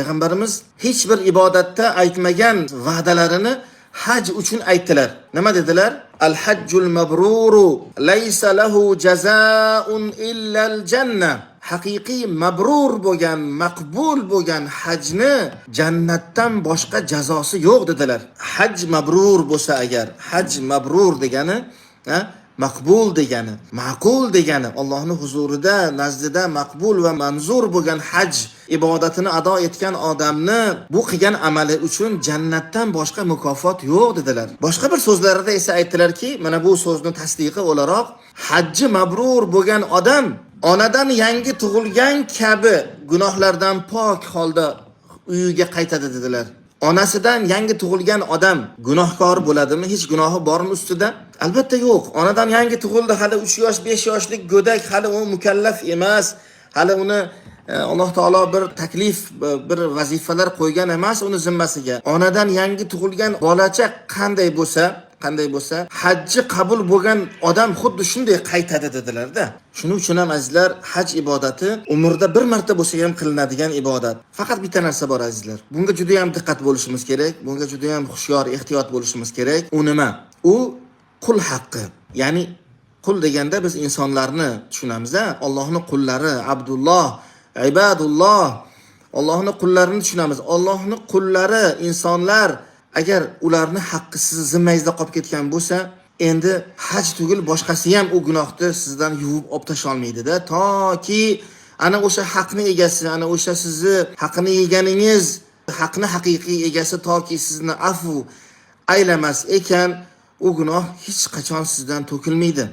Payg'ambarimiz hech bir ibodatda aytmagan va'dalarini haj uchun aytdilar. Nima dedilar? Al-hajjul mabruru laysa lahu jazaa'un illa al-janna. Haqiqiy mabrur bo'lgan, maqbul bo'lgan hajni jannatdan boshqa jazosi yo'q dedilar. Haj mabrur bo'lsa agar, haj mabrur degani, maqbul degani, ma'qul degani, Allohning huzurida, nazdida maqbul va manzur bo'lgan haj ibodatini ado etgan odamni bu qilgan amali uchun jannatdan boshqa mukofot yo'q dedilar. Boshqa bir so'zlarida esa aytdilarki, mana bu so'zni tasdiqi o'laroq, hajji mabrur bo'lgan odam onadan yangi tug'ilgan kabi gunohlardan pok holda uyiga qaytadi dedilar. Onasidan yangi tug'ilgan odam gunohkor bo'ladimi? Hech gunohi bormi ustida? Albatta yo'q. Onadan yangi tug'ildi, hali 3 yosh, 5 yoshlik go'dak, hali u mukallaf emas. Hali uni Alloh taolo bir taklif, bir vazifalar qo'ygan emas uni zimmasiga. Onadan yangi tug'ilgan bolacha qanday bo'lsa, hajji qabul bo'lgan odam xuddi shunday qaytadi dedilar-da. Shuning uchun ham azizlar, haj ibodati umrda bir marta bo'lsa ham qilinadigan ibodat. Faqat bitta narsa bor azizlar. Bunga juda ham diqqat bo'lishimiz kerak, bunga juda ham hushyor, ehtiyot bo'lishimiz kerak. U nima? U qul haqqi. Ya'ni qul deganda biz insonlarni tushunamiz-a? Allohning qullari, Abdulloh, ibadulloh. Allohning qullarini tushunamiz. Allohning qullari, insonlar agar ularni haqqi siz zimmangizda qolib ketgan bo'lsa, endi haj tugul boshqasi ham u gunohni sizdan yuvib olib tasha olmaydi-da, toki ana o'sha haqni egasi, ana o'sha sizni haqni yeganingiz, haqni haqiqiy egasi toki sizni afu aylamas ekan, u gunoh hech qachon sizdan to'kilmaydi.